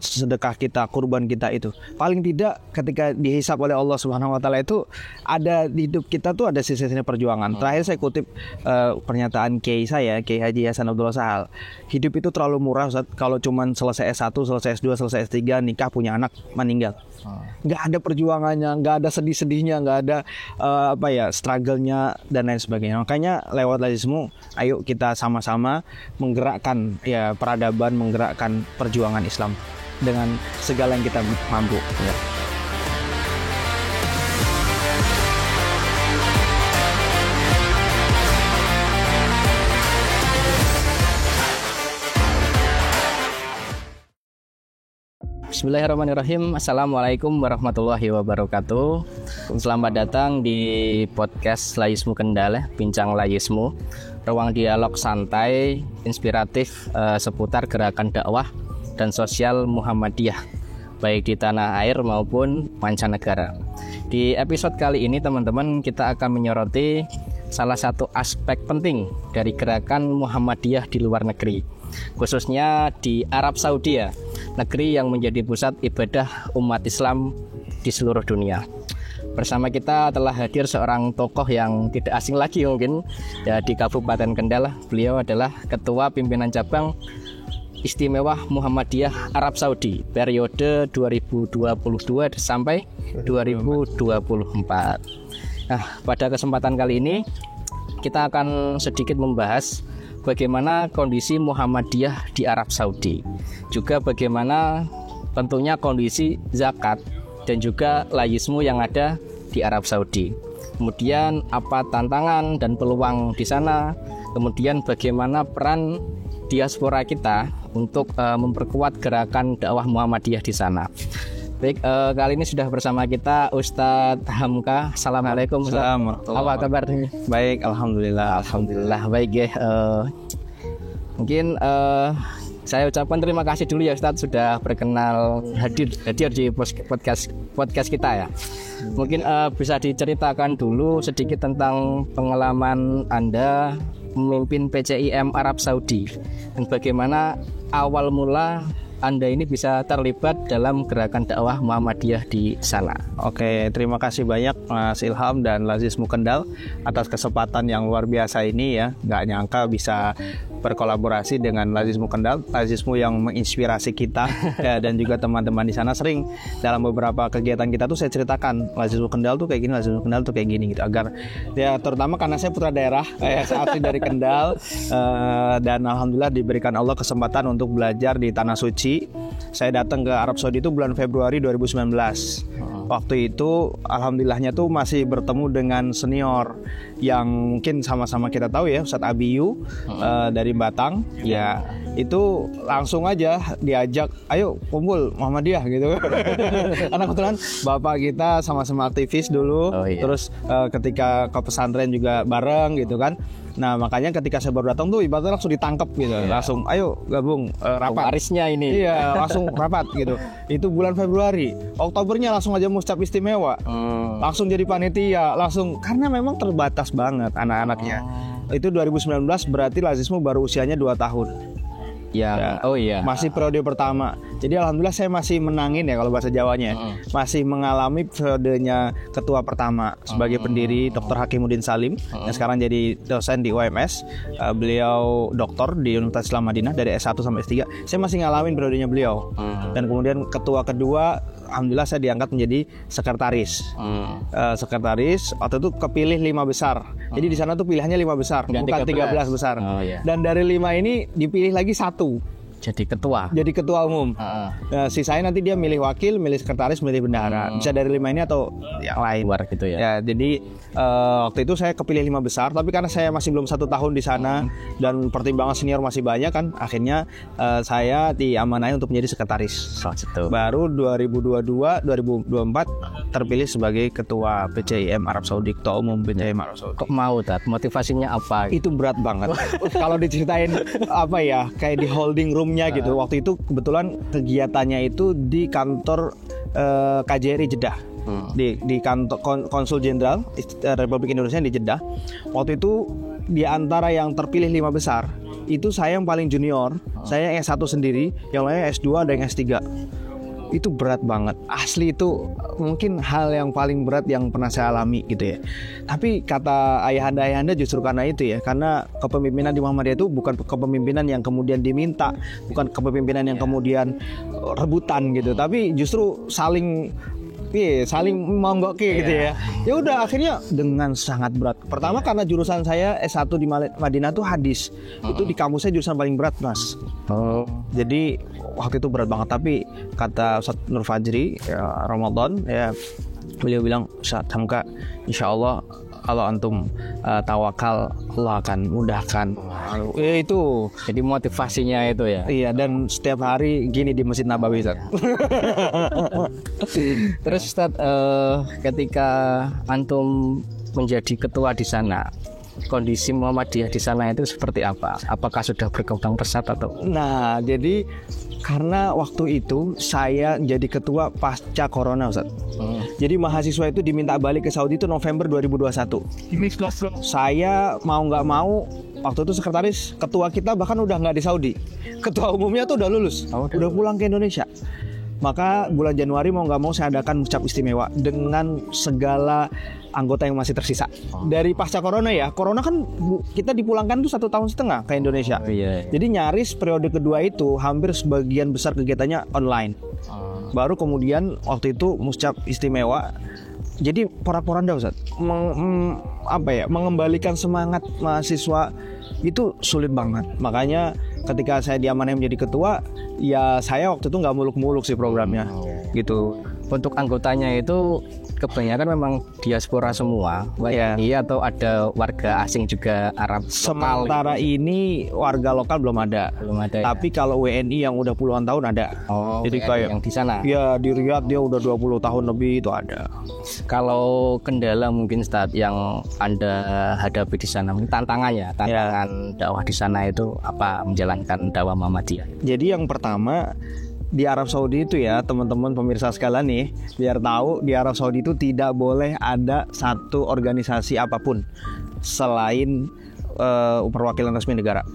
sedekah kita, kurban kita itu. Paling tidak ketika dihisab oleh Allah Subhanahu wa taala itu ada di hidup kita tuh ada sisi-sisi perjuangan. Terakhir saya kutip pernyataan Kiai Haji Hasan Abdullah Sahal. Hidup itu terlalu murah Ustaz, kalau cuman selesai S1, selesai S2, selesai S3, nikah, punya anak, meninggal. Nggak ada perjuangannya, nggak ada sedih-sedihnya, nggak ada struggle-nya dan lain sebagainya. Makanya lewat Lazismu, ayo kita sama-sama menggerakkan peradaban, menggerakkan perjuangan Islam dengan segala yang kita mampu. Ya. Bismillahirrahmanirrahim. Assalamualaikum warahmatullahi wabarakatuh. Selamat datang di podcast Lazismu Kendal, Bincang Lazismu, ruang dialog santai, inspiratif seputar gerakan dakwah dan sosial Muhammadiyah, baik di tanah air maupun mancanegara. Di episode kali ini teman-teman, kita akan menyoroti salah satu aspek penting dari gerakan Muhammadiyah di luar negeri, khususnya di Arab Saudi, negeri yang menjadi pusat ibadah umat Islam di seluruh dunia. Bersama kita telah hadir seorang tokoh yang tidak asing lagi mungkin di Kabupaten Kendal. Beliau adalah Ketua Pimpinan Cabang Istimewa Muhammadiyah Arab Saudi periode 2022 sampai 2024. Nah, pada kesempatan kali ini kita akan sedikit membahas bagaimana kondisi Muhammadiyah di Arab Saudi, juga bagaimana tentunya kondisi zakat dan juga Lazismu yang ada di Arab Saudi. Kemudian apa tantangan dan peluang di sana, kemudian bagaimana peran diaspora kita untuk memperkuat gerakan dakwah Muhammadiyah di sana. Baik, kali ini sudah bersama kita Ustadz Hamka. Assalamualaikum Ustadz. Apa kabar? Baik, alhamdulillah. Baik ya. Mungkin saya ucapkan terima kasih dulu ya Ustadz sudah berkenan hadir di podcast kita ya. Mungkin bisa diceritakan dulu sedikit tentang pengalaman Anda memimpin PCIM Arab Saudi dan bagaimana awal mula Anda ini bisa terlibat dalam gerakan dakwah Muhammadiyah di sana. Oke, terima kasih banyak Mas Ilham dan Lazismu Kendal atas kesempatan yang luar biasa ini ya. Nggak nyangka bisa berkolaborasi dengan Lazismu Kendal, Lazismu yang menginspirasi kita ya, dan juga teman-teman di sana. Sering dalam beberapa kegiatan kita tuh saya ceritakan Lazismu Kendal tuh kayak gini, Lazismu Kendal tuh kayak gini gitu, agar ya terutama karena saya putra daerah, saya asli dari Kendal, dan alhamdulillah diberikan Allah kesempatan untuk belajar di Tanah Suci. Saya datang ke Arab Saudi itu bulan Februari 2019. Waktu itu alhamdulillahnya tuh masih bertemu dengan senior yang mungkin sama-sama kita tahu ya, Ustadz Abiyu dari Batang. Ya itu langsung aja diajak, ayo kumpul Muhammadiyah gitu. Karena kebetulan bapak kita sama-sama aktivis dulu. Terus ketika ke pesantren juga bareng gitu kan. Nah makanya ketika saya baru datang tuh ibaratnya langsung ditangkap gitu, langsung ayo gabung rapat. Warisnya ini. Iya, langsung rapat gitu. Itu bulan Februari. Oktobernya langsung aja muscap istimewa. Langsung jadi panitia, langsung, karena memang terbatas banget anak-anaknya. Itu 2019 berarti Lazismu baru usianya 2 tahun. Ya. Masih periode pertama. Jadi alhamdulillah saya masih menangin ya kalau bahasa Jawanya. Masih mengalami periodenya ketua pertama sebagai pendiri Dr. Hakimuddin Salim yang sekarang jadi dosen di UMS. Beliau doktor di Universitas Islam Madinah dari S1 sampai S3. Saya masih ngalamin periodenya beliau. Dan kemudian ketua kedua alhamdulillah saya diangkat menjadi sekretaris. Sekretaris waktu itu kepilih 5 besar. Jadi di sana tuh pilihannya 5 besar, bukan 13 besar. Dan dari 5 ini dipilih lagi 1. Jadi ketua umum. Sisanya nanti dia milih wakil, milih sekretaris, milih bendahara. Bisa dari 5 ini atau yang lain. Luar gitu ya. Ya, jadi waktu itu saya kepilih 5 besar, tapi karena saya masih belum 1 tahun di sana dan pertimbangan senior masih banyak kan, akhirnya saya diamanahi untuk menjadi sekretaris. Baru 2022-2024 terpilih sebagai ketua PCIM Arab Saudi, ketua umum PCIM Arab Saudi. Kok mau motivasinya apa? Itu berat banget. Kalau diceritain apa ya, kayak di holding roomnya gitu. Waktu itu kebetulan kegiatannya itu di kantor KJRI Jeddah. Di kantor Konsul Jenderal Republik Indonesia di Jeddah. Waktu itu di antara yang terpilih 5 besar itu saya yang paling junior. Saya yang S1 sendiri, yang lainnya S2 ada yang S3. Itu berat banget. Asli itu mungkin hal yang paling berat yang pernah saya alami gitu ya. Tapi kata ayahanda justru karena itu ya, karena kepemimpinan di Muhammadiyah itu bukan kepemimpinan yang kemudian diminta, bukan kepemimpinan yang kemudian rebutan gitu, tapi justru saling monggok gitu ya. Ya udah akhirnya dengan sangat berat. Pertama karena jurusan saya S1 di Madinah tuh hadis. Itu di kampusnya jurusan paling berat, Mas. Jadi waktu itu berat banget, tapi kata Ustaz Nur Fajri ya, Ramadan ya, beliau bilang, Ustaz Hamka, insyaallah kalau antum tawakal, Allah akan mudahkan. Ya itu. Jadi motivasinya itu ya. Iya, dan setiap hari gini di Masjid Nabawi, Ustaz. Terus Ustaz, ketika antum menjadi ketua di sana, kondisi Muhammadiyah di sana itu seperti apa? Apakah sudah berkembang pesat atau? Nah, jadi karena waktu itu saya jadi ketua pasca corona, Ustaz. Jadi mahasiswa itu diminta balik ke Saudi itu November 2021. Saya mau nggak mau, waktu itu sekretaris ketua kita bahkan udah nggak di Saudi. Ketua umumnya tuh udah lulus, udah pulang ke Indonesia. Maka bulan Januari mau nggak mau saya adakan Mucap Istimewa dengan segala anggota yang masih tersisa. Dari pasca corona ya, corona kan kita dipulangkan tuh 1,5 tahun ke Indonesia. Jadi nyaris periode kedua itu hampir sebagian besar kegiatannya online. Baru kemudian waktu itu Mucap Istimewa. Jadi porak-poranda, Ustaz. Mengembalikan semangat mahasiswa itu sulit banget. Makanya ketika saya diamanai menjadi ketua, ya saya waktu itu nggak muluk-muluk sih programnya, gitu. Untuk anggotanya itu kebanyakan memang diaspora semua, iya, atau ada warga asing juga Arab. Sementara ini warga lokal belum ada. Tapi kalau WNI yang udah puluhan tahun ada. Jadi kayak yang di sana. Ya di Riyadh dia udah 20 tahun lebih itu ada. Kalau kendala mungkin Ustaz yang Anda hadapi di sana, tantangan dakwah di sana itu apa, menjalankan dakwah Muhammadiyah? Jadi yang pertama di Arab Saudi itu ya, teman-teman pemirsa sekalian nih, biar tahu di Arab Saudi itu tidak boleh ada satu organisasi apapun selain perwakilan resmi negara.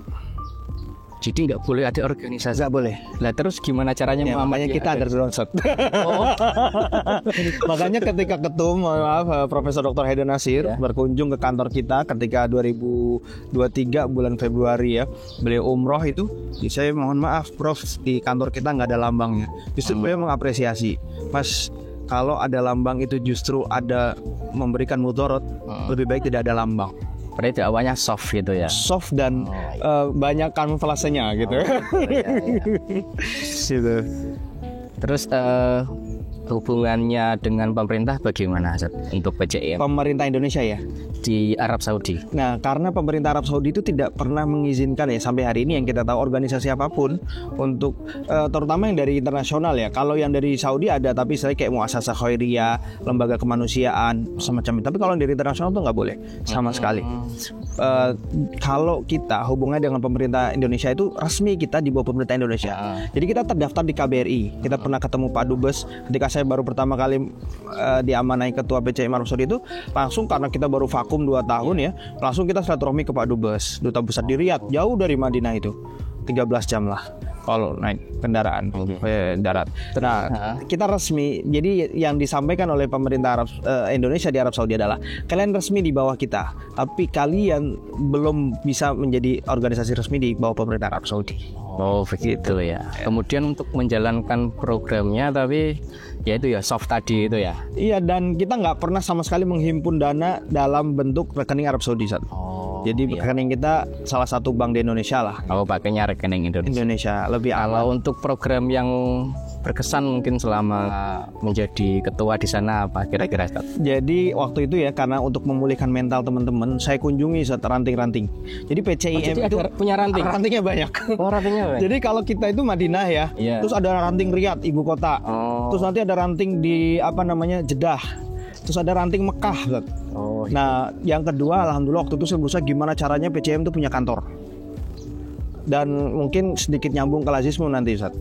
Jadi nggak boleh ada organisasi? Nggak boleh. Lah terus gimana caranya? Ya, makanya kita ada drone-shot. Makanya ketika ketum Profesor Dr. Haidar Nasir berkunjung ke kantor kita ketika 2023 bulan Februari ya, beliau umroh itu, saya mohon maaf Prof, di kantor kita nggak ada lambangnya. Justru beliau mengapresiasi, Mas, kalau ada lambang itu justru ada memberikan mudarat, lebih baik tidak ada lambang. Berarti awalnya soft gitu ya. Soft dan banyak kamuflasenya gitu. Gitu. Terus hubungannya dengan pemerintah bagaimana untuk PCIM? Pemerintah Indonesia ya di Arab Saudi. Nah, karena pemerintah Arab Saudi itu tidak pernah mengizinkan ya sampai hari ini yang kita tahu organisasi apapun untuk terutama yang dari internasional ya. Kalau yang dari Saudi ada, tapi saya kayak muasasah khairiyah, lembaga kemanusiaan semacam itu. Tapi kalau yang dari internasional tuh nggak boleh sama sekali. Kalau kita hubungannya dengan pemerintah Indonesia itu resmi, kita di bawah pemerintah Indonesia. Jadi kita terdaftar di KBRI. Kita pernah ketemu Pak Dubes ketika saya baru pertama kali diamanai ketua PCIM Arab Saudi itu, langsung karena kita baru vakum 2 tahun ya, langsung kita silaturahmi ke Pak Dubes, duta besar di Riyadh, jauh dari Madinah itu 13 jam lah kalau naik kendaraan darat. Nah, kita resmi. Jadi yang disampaikan oleh pemerintah Indonesia di Arab Saudi adalah kalian resmi di bawah kita, tapi kalian belum bisa menjadi organisasi resmi di bawah pemerintah Arab Saudi. Oh begitu ya. Kemudian untuk menjalankan programnya, tapi ya itu ya soft tadi itu ya. Iya, dan kita nggak pernah sama sekali menghimpun dana dalam bentuk rekening Arab Saudi saat. Jadi rekening kita salah satu bank di Indonesia lah. Pakainya rekening Indonesia. Lebih kalau untuk program yang berkesan mungkin selama menjadi ketua di sana apa kira-kira? Jadi waktu itu ya, karena untuk memulihkan mental teman-teman, saya kunjungi ranting-ranting. Jadi PCIM itu punya ranting. Rantingnya banyak. Rantingnya banyak. Jadi kalau kita itu Madinah ya, terus ada ranting Riyadh ibu kota. Terus nanti ada ranting di Jeddah. Terus ada ranting Mekah. Nah, yang kedua, alhamdulillah waktu itu saya berusaha gimana caranya PCIM itu punya kantor. Dan mungkin sedikit nyambung ke Lazismu nanti, Ustaz.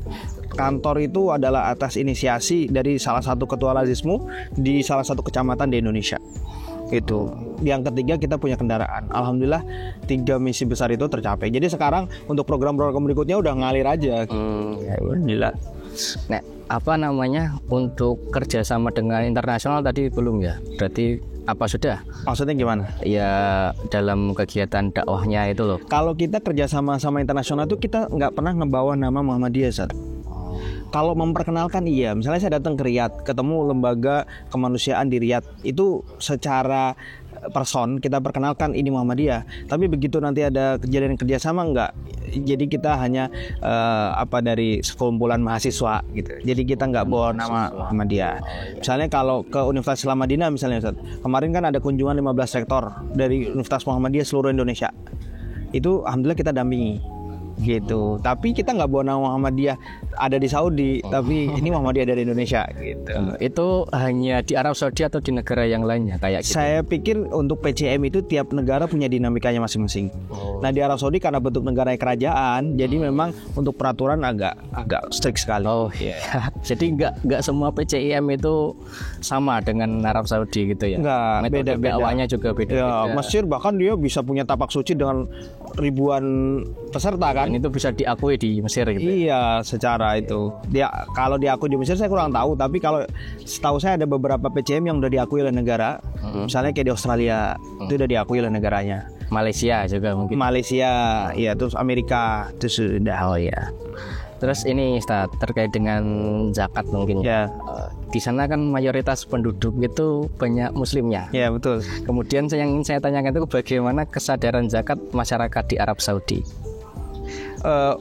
Kantor itu adalah atas inisiasi dari salah satu ketua Lazismu di salah satu kecamatan di Indonesia. Itu. Yang ketiga kita punya kendaraan. Alhamdulillah 3 misi besar itu tercapai. Jadi sekarang untuk program-program berikutnya udah ngalir aja. Ya, alhamdulillah. Nah, apa namanya untuk kerjasama dengan internasional tadi belum ya? Berarti apa sudah? Maksudnya gimana? Ya dalam kegiatan dakwahnya itu loh. Kalau kita kerjasama sama internasional itu kita nggak pernah ngebawa nama Muhammadiyah, Ustaz. Kalau memperkenalkan iya, misalnya saya datang ke Riyadh, ketemu lembaga kemanusiaan di Riyadh, itu secara person kita perkenalkan ini Muhammadiyah. Tapi begitu nanti ada kejadian kerjasama enggak, jadi kita hanya dari sekumpulan mahasiswa gitu. Jadi kita nggak bawa nama Muhammadiyah. Misalnya kalau ke Universitas Islam Madinah misalnya, Ustaz, kemarin kan ada kunjungan 15 rektor dari Universitas Muhammadiyah seluruh Indonesia. Itu alhamdulillah kita dampingi gitu. Tapi kita nggak bawa nama Muhammadiyah ada di Saudi, tapi ini Muhammadiyah dari Indonesia gitu. Itu hanya di Arab Saudi atau di negara yang lainnya kayak gitu? Saya pikir untuk PCM itu tiap negara punya dinamikanya masing-masing. Nah di Arab Saudi karena bentuk negara kerajaan, jadi memang untuk peraturan agak strict sekali. Jadi nggak semua PCM itu sama dengan Arab Saudi gitu ya? Nggak, beda. Awalnya juga beda. Ya, Mesir bahkan dia bisa punya tapak suci dengan ribuan peserta kan? Dan itu bisa diakui di Mesir gitu. Iya, secara itu. Dia kalau diakui di Mesir saya kurang tahu, tapi kalau setahu saya ada beberapa PCM yang udah diakui oleh negara. Misalnya kayak di Australia, itu udah diakui oleh negaranya. Malaysia juga mungkin. Malaysia, iya, terus Amerika, itu sudah. Oh iya. Terus ini Ustaz, terkait dengan zakat mungkin ya. Di sana kan mayoritas penduduk itu banyak muslimnya. Ya, betul. Kemudian yang ingin saya tanyakan itu bagaimana kesadaran zakat masyarakat di Arab Saudi?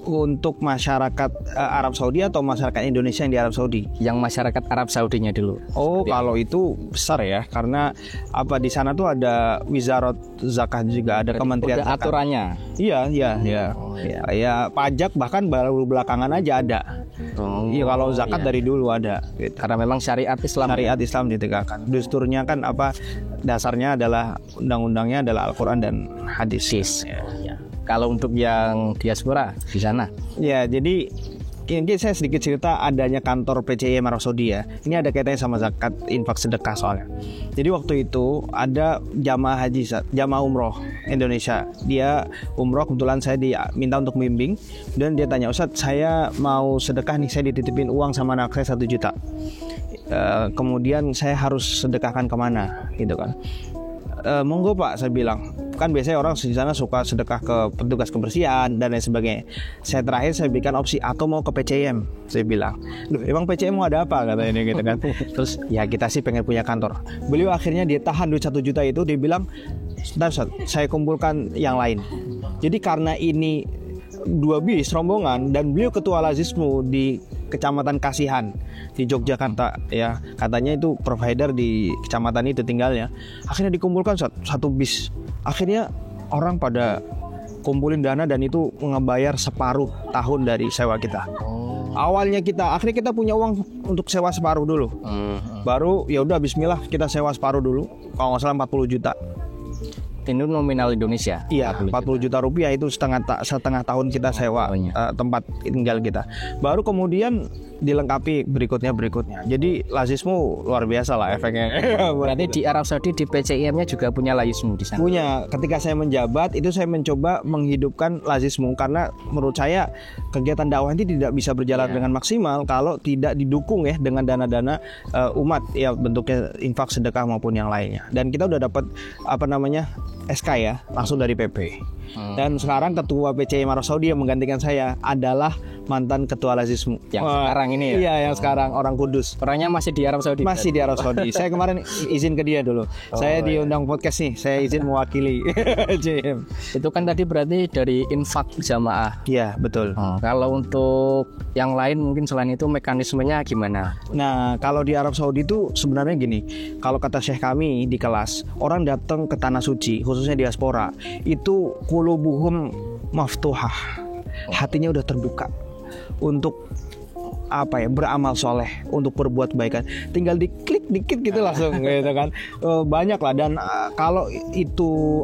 Untuk masyarakat Arab Saudi atau masyarakat Indonesia yang di Arab Saudi? Yang masyarakat Arab Saudinya dulu. Oh, kalau itu besar ya, karena di sana tuh ada Wizarat Zakat juga, ada Kementerian Zakat. Aturannya. Iya. Oh, iya. Ya pajak bahkan baru belakangan aja ada. Iya, kalau zakat dari dulu ada. Gitu. Karena memang syariat Islam ditegakkan. Dusturnya kan dasarnya adalah undang-undangnya adalah Al-Quran dan hadis. Ya. Kalau untuk yang diaspora di sana? Ya, jadi ini saya sedikit cerita adanya kantor PCIM Arab Saudi ya. Ini ada kaitannya sama zakat, infak, sedekah soalnya. Jadi waktu itu ada jamaah haji, jamaah umroh Indonesia. Dia umroh, kebetulan saya diminta untuk membimbing. Dan dia tanya, Ustaz, saya mau sedekah nih, saya dititipin uang sama anak saya 1 juta. Kemudian saya harus sedekahkan kemana gitu kan. Monggo Pak, saya bilang. Kan biasanya orang di sana suka sedekah ke petugas kebersihan dan lain sebagainya. Saya berikan opsi atau mau ke PCM. Saya bilang, loh emang PCM mau ada apa katanya gitu kan. Terus ya kita sih pengen punya kantor. Beliau akhirnya dia tahan duit 1 juta itu. Dia bilang, Ustaz, saya kumpulkan yang lain. Jadi karena ini 2 bis rombongan dan beliau ketua Lazismu di Kecamatan Kasihan di Yogyakarta ya, katanya itu provider di kecamatan itu tinggalnya. Akhirnya dikumpulkan 1 bis. Akhirnya orang pada kumpulin dana dan itu ngebayar separuh tahun dari sewa kita. Awalnya akhirnya kita punya uang untuk sewa separuh dulu. Baru ya udah bismillah kita sewa separuh dulu. Kalau nggak salah 40 juta. Ini nominal Indonesia. Iya, 40 juta rupiah itu setengah tahun kita sewa tempat tinggal kita. Baru kemudian dilengkapi berikutnya. Jadi Lazismu luar biasa lah efeknya. Berarti di Arab Saudi di PCIM-nya juga punya Lazismu di sana. Punya. Ketika saya menjabat itu saya mencoba menghidupkan Lazismu karena menurut saya kegiatan dakwah ini tidak bisa berjalan dengan maksimal kalau tidak didukung ya dengan dana-dana umat ya, bentuknya infak, sedekah maupun yang lainnya. Dan kita udah dapat SK ya langsung dari PP. Dan sekarang ketua PCIM Arab Saudi yang menggantikan saya adalah mantan ketua Lazismu. Yang sekarang ini ya? Iya, yang sekarang orang Kudus. Orangnya masih di Arab Saudi? Masih di Arab Saudi. Saya kemarin izin ke dia dulu. Saya diundang podcast nih. Saya izin mewakili JM. Itu kan tadi berarti dari infak jamaah. Iya, betul. Kalau untuk yang lain mungkin selain itu mekanismenya gimana? Nah, kalau di Arab Saudi itu sebenarnya gini. Kalau kata Syekh kami di kelas, orang datang ke tanah suci, khususnya diaspora, itu qulubuhum maftuhah. Hatinya udah terbuka untuk beramal soleh, untuk berbuat kebaikan. Tinggal diklik dikit gitu langsung gitu kan. Banyak lah. Dan kalau itu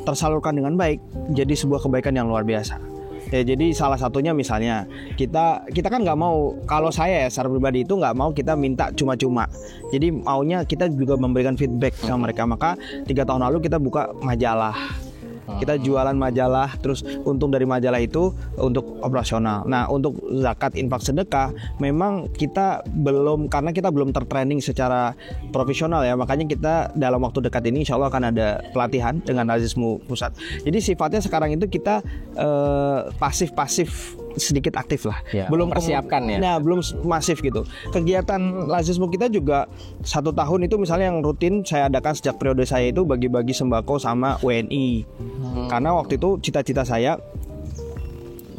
tersalurkan dengan baik, jadi sebuah kebaikan yang luar biasa. Ya, jadi salah satunya misalnya kita kan nggak mau, kalau saya ya secara pribadi itu nggak mau kita minta cuma-cuma. Jadi maunya kita juga memberikan feedback ke mereka. Maka 3 tahun lalu kita buka majalah. Kita jualan majalah, terus untung dari majalah itu untuk operasional. Nah, untuk zakat, infak, sedekah memang kita belum, karena kita belum tertraining secara profesional ya. Makanya kita dalam waktu dekat ini insya Allah akan ada pelatihan dengan Lazismu Pusat. Jadi sifatnya sekarang itu kita pasif-pasif, sedikit aktif lah, ya, belum persiapkan ya. Nah, belum masif gitu. Kegiatan Lazismu kita juga 1 tahun itu misalnya yang rutin saya adakan sejak periode saya itu bagi-bagi sembako sama WNI. Karena waktu itu cita-cita saya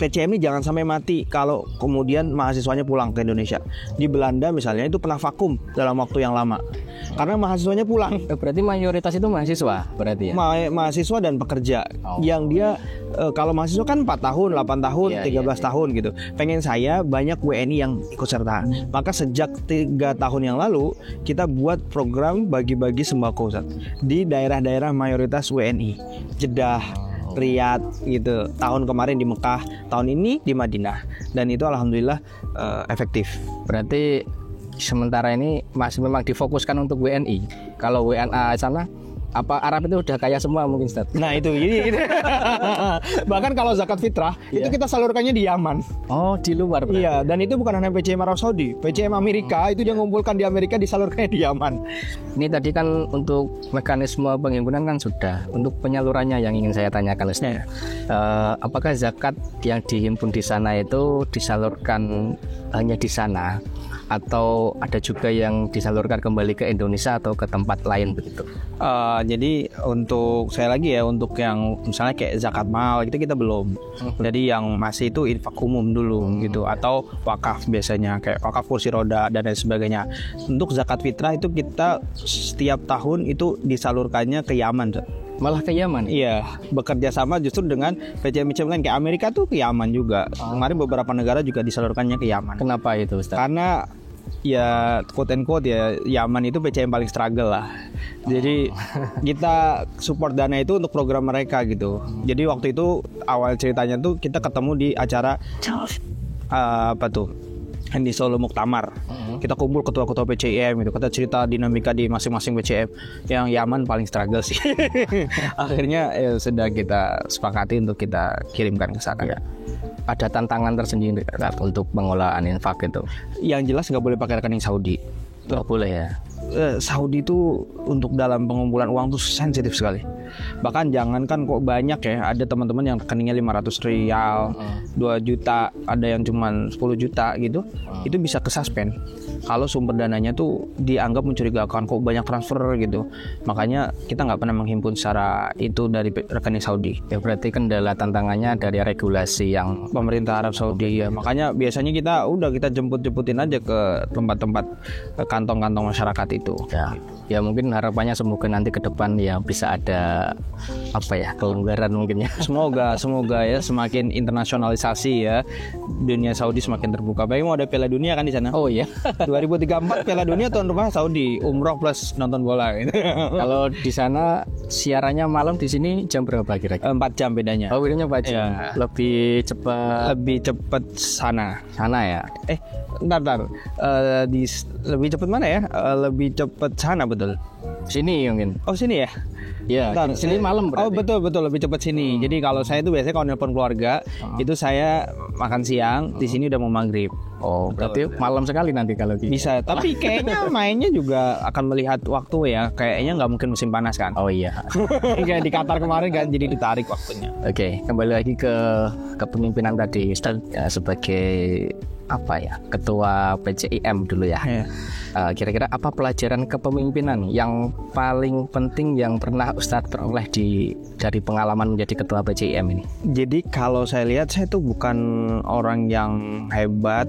PCM ini jangan sampai mati kalau kemudian mahasiswanya pulang ke Indonesia. Di Belanda misalnya itu pernah vakum dalam waktu yang lama karena mahasiswanya pulang. Berarti mayoritas itu mahasiswa berarti ya? Mahasiswa dan pekerja yang dia kalau mahasiswa kan 4 tahun, 8 tahun, 13 tahun gitu. Pengen saya banyak WNI yang ikut serta. Maka sejak 3 tahun yang lalu kita buat program bagi-bagi sembako Ustaz di daerah-daerah mayoritas WNI. Jeddah, Riyadh gitu. Tahun kemarin di Mekah, tahun ini di Madinah. Dan itu alhamdulillah efektif. Berarti sementara ini masih memang difokuskan untuk WNI. Kalau WNA sana apa Arab itu udah kaya semua mungkin Ustaz. Nah itu jadi bahkan kalau zakat fitrah itu kita salurkannya di Yaman. Oh, di luar berarti. Iya, dan itu bukan hanya PCM Arab Saudi, PCM Amerika itu dia ngumpulkan di Amerika, disalurkannya di Yaman. Ini tadi kan untuk mekanisme penghimpunan kan sudah. Untuk penyalurannya yang ingin saya tanyakan Ustaz. Apakah zakat yang dihimpun di sana itu disalurkan hanya di sana atau ada juga yang disalurkan kembali ke Indonesia atau ke tempat lain begitu? Jadi untuk saya lagi ya, untuk yang misalnya kayak zakat mal gitu kita belum. Jadi yang masih itu infak umum dulu gitu, atau wakaf biasanya kayak wakaf kursi roda dan lain sebagainya. Untuk zakat fitrah itu kita setiap tahun itu disalurkannya ke Yaman. Malah ke Yaman? Iya, bekerja sama justru dengan PCM lain kayak Amerika tuh ke Yaman juga. Kemarin beberapa negara juga disalurkannya ke Yaman. Kenapa itu Ustaz? Karena ya quote and quote ya, Yaman itu PCM paling struggle lah. Jadi kita support dana itu untuk program mereka gitu. Jadi waktu itu awal ceritanya tuh kita ketemu di acara apa tuh di Solo Muktamar. Kita kumpul ketua-ketua PCM gitu. Kita cerita dinamika di masing-masing PCM. Yang Yaman paling struggle sih. Akhirnya sudah kita sepakati untuk kita kirimkan ke sana. Ya. Ada tantangan tersendiri untuk pengolahan infak itu. Yang jelas nggak boleh pakai rekening Saudi. Nggak boleh ya. Saudi itu untuk dalam pengumpulan uang tuh sensitif sekali. Bahkan jangankan kok banyak ya, ada teman-teman yang rekeningnya 500 rial, 2 juta, ada yang cuma 10 juta gitu. Itu bisa kesuspend kalau sumber dananya tuh dianggap mencurigakan, kok banyak transfer gitu. Makanya kita nggak pernah menghimpun secara itu dari rekening Saudi. Ya berarti kendala tantangannya dari regulasi yang pemerintah Arab Saudi ya. Makanya biasanya kita jemput-jemputin aja ke tempat-tempat kantong-kantong masyarakat itu. Ya mungkin harapannya semoga nanti ke depan ya bisa ada kelonggaran mungkin ya. Semoga ya semakin internasionalisasi ya, dunia Saudi semakin terbuka. Baik, mau ada Piala Dunia kan di sana. Oh iya. 2034 Piala Dunia tuan rumah Saudi, umroh plus nonton bola gitu. Kalau di sana siarannya malam, di sini jam berapa kira-kira? 4 jam bedanya. Oh, bedanya 4 jam. Ya. Lebih cepat sana ya. Bentar. Lebih cepat mana ya? Lebih cepat sana betul. Sini mungkin. Oh, sini ya? Ya, sini malam berarti. Oh, betul lebih cepat sini. Jadi kalau saya itu biasanya kalau nelpon keluarga, itu saya makan siang, di sini udah mau maghrib. Oh, berarti malam sekali nanti kalau gitu. Bisa, tapi kayaknya mainnya juga akan melihat waktu ya. Kayaknya nggak mungkin musim panas kan? Oh iya. Kayak di Qatar kemarin kan, jadi ditarik waktunya. Oke, kembali lagi ke kepemimpinan tadi sebagai ketua PCIM dulu ya. Kira-kira apa pelajaran kepemimpinan yang paling penting yang pernah Ustadz peroleh dari pengalaman menjadi ketua PCIM ini? Jadi kalau saya lihat, saya tuh bukan orang yang hebat,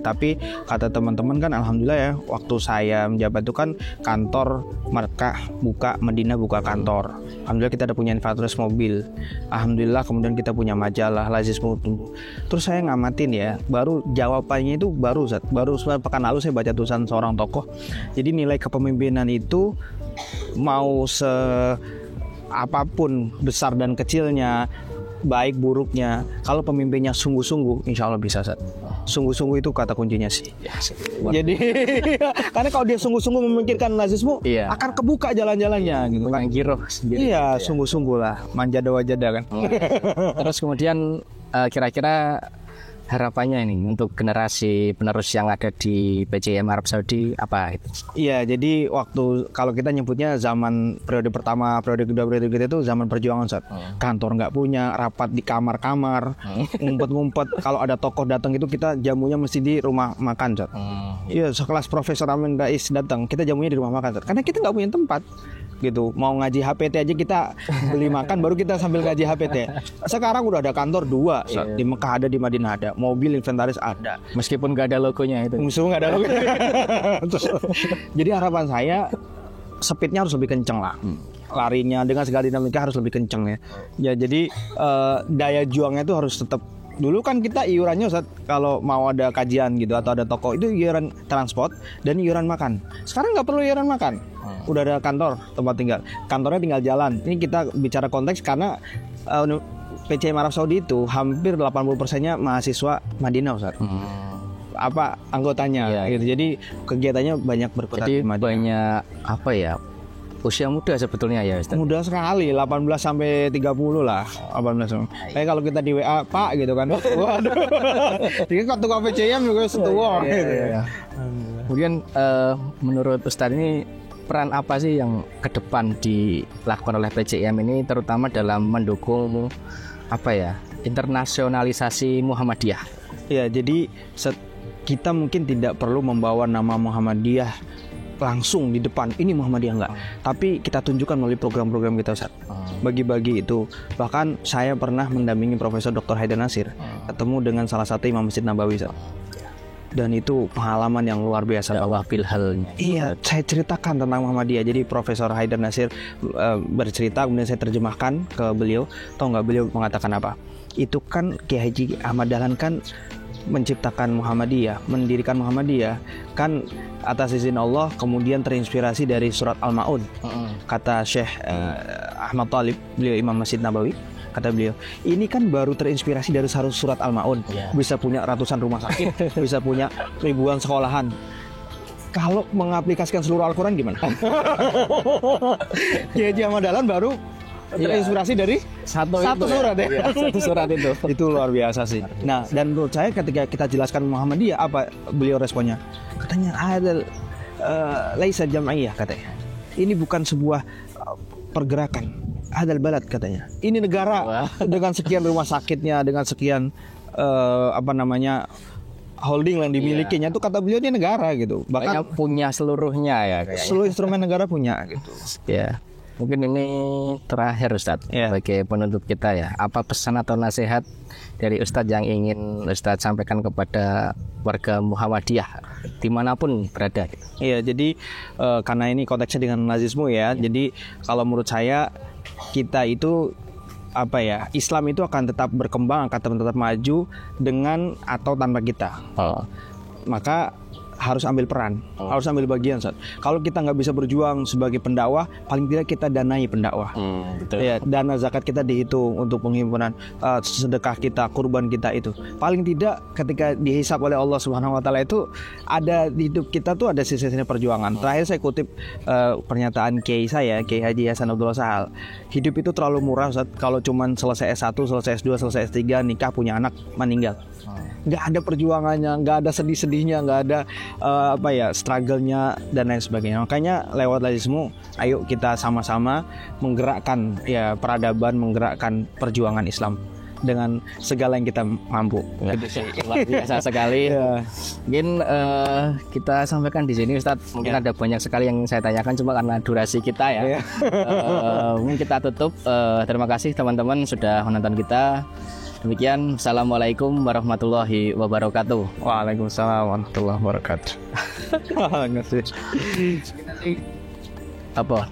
tapi kata teman-teman kan alhamdulillah ya, waktu saya menjabat itu kan kantor Mekah buka, Madinah buka kantor. Alhamdulillah kita ada punya inventaris mobil. Alhamdulillah kemudian kita punya majalah Lazismu. Terus saya ngamatin ya, baru jawabannya itu baru pekan lalu saya baca tulisan seorang tokoh. Jadi nilai kepemimpinan itu mau apapun besar dan kecilnya, baik buruknya. Kalau pemimpinnya sungguh-sungguh, insya Allah bisa, Ustaz. Sungguh-sungguh itu kata kuncinya sih. Jadi karena kalau dia sungguh-sungguh memikirkan lazismu, akan kebuka jalan-jalannya gitu kan. Giroh sendiri. Iya, sungguh-sungguh lah. Manja wajada kan. Terus kemudian kira-kira harapannya ini untuk generasi penerus yang ada di PCM Arab Saudi apa itu? Iya, jadi waktu kalau kita nyebutnya zaman periode pertama, periode kedua, periode ketiga itu zaman perjuangan, Ustaz. Kantor nggak punya, rapat di kamar-kamar, ngumpet-ngumpet. Kalau ada tokoh datang itu kita jamunya mesti di rumah makan, Ustaz. Iya, sekelas Profesor Amin Rais datang, kita jamunya di rumah makan, Ustaz. Karena kita nggak punya tempat. Gitu, mau ngaji HPT aja kita beli makan baru kita sambil ngaji HPT. Sekarang udah ada kantor 2, di Mekah ada, di Madinah ada, mobil inventaris ada, meskipun nggak ada logonya itu. Meskipun nggak ada logonya. Jadi harapan saya speednya harus lebih kenceng lah. Larinya dengan segala dinamika harus lebih kenceng ya. Ya jadi daya juangnya itu harus tetap. Dulu kan kita iurannya, Ustaz, kalau mau ada kajian gitu atau ada toko itu iuran transport dan iuran makan. Sekarang nggak perlu iuran makan. Udah ada kantor, tempat tinggal. Kantornya tinggal jalan. Ini kita bicara konteks karena PCM Arab Saudi itu hampir 80%-nya mahasiswa Madinah, Ustaz. Apa anggotanya gitu. Jadi kegiatannya banyak berkutat di Madinah. Banyak apa ya? Usia muda sebetulnya ya, Ustaz. Muda sekali, 18 sampai 30 lah. 18. Kayak kalau kita di WA, Pak gitu kan. Waduh. Jadi ketua PCM juga setua gitu ya. Kemudian menurut Ustaz ini peran apa sih yang ke depan dilakukan oleh PCM ini terutama dalam mendukung apa ya? Internasionalisasi Muhammadiyah? Ya, jadi kita mungkin tidak perlu membawa nama Muhammadiyah langsung di depan, ini Muhammadiyah enggak. Tapi kita tunjukkan melalui program-program kita, Ustaz. Bagi-bagi itu. Bahkan saya pernah mendampingi Profesor Dr. Haidar Nasir ketemu dengan salah satu imam Masjid Nabawi, Ustaz. Dan itu pengalaman yang luar biasa. Dakwah bilhal. Iya, saya ceritakan tentang Muhammadiyah. Jadi Profesor Haidar Nasir bercerita, kemudian saya terjemahkan ke beliau. Tahu nggak beliau mengatakan apa? Itu kan Kiai Haji Ahmad Dahlan kan menciptakan Muhammadiyah, mendirikan Muhammadiyah kan atas izin Allah, kemudian terinspirasi dari surat Al-Ma'un. Kata Syekh Ahmad Talib, beliau Imam Masjid Nabawi, kata beliau, ini kan baru terinspirasi dari surat Al-Ma'un. Bisa punya ratusan rumah sakit, bisa punya ribuan sekolahan. Kalau mengaplikasikan seluruh Al-Quran gimana? Kiai Haji Ahmad Dahlan baru terinspirasi dari satu surat ya. Satu surat itu. Itu luar biasa sih. Nah, dan menurut saya ketika kita jelaskan Muhammadiyah, apa beliau responnya? Katanya ada laisa jam'iyah katanya. Ini bukan sebuah pergerakan. Hadal balad katanya. Ini negara dengan sekian rumah sakitnya, dengan sekian holding yang dimilikinya itu kata beliau ini negara gitu. Bahkan punya seluruhnya ya kayaknya. Seluruh instrumen negara punya gitu. Ya. Mungkin ini terakhir Ustadz sebagai penutup kita ya. Apa pesan atau nasihat dari Ustadz yang ingin Ustadz sampaikan kepada warga Muhammadiyah dimanapun berada? Iya, jadi karena ini konteksnya dengan lazismu ya. Jadi kalau menurut saya kita itu Islam itu akan tetap berkembang, akan tetap maju dengan atau tanpa kita. Maka harus ambil peran, harus ambil bagian, Ustaz. Kalau kita nggak bisa berjuang sebagai pendakwah, paling tidak kita danai pendakwah. Ya, dana zakat kita dihitung untuk penghimpunan, sedekah kita, kurban kita itu. Paling tidak ketika dihisab oleh Allah Subhanahu Wa Taala itu ada di hidup kita tuh ada sisi-sisi perjuangan. Terakhir saya kutip pernyataan Kiai saya, Kiai Haji Hasan Abdullah Sahal. Hidup itu terlalu murah, Ustaz. Kalau cuman selesai S1, selesai S2, selesai S3, nikah, punya anak, meninggal. Nggak ada perjuangannya, nggak ada sedih-sedihnya, nggak ada struggle-nya dan lain sebagainya. Makanya lewat lazismu, ayo kita sama-sama menggerakkan peradaban, menggerakkan perjuangan Islam dengan segala yang kita mampu. Luar biasa sekali. Mungkin kita sampaikan di sini, Ustadz. Mungkin ada banyak sekali yang saya tanyakan, cuma karena durasi kita ya. Mungkin kita tutup. Terima kasih teman-teman sudah menonton kita. Demikian, assalamualaikum warahmatullahi wabarakatuh. Waalaikumsalam warahmatullahi wabarakatuh. Apa?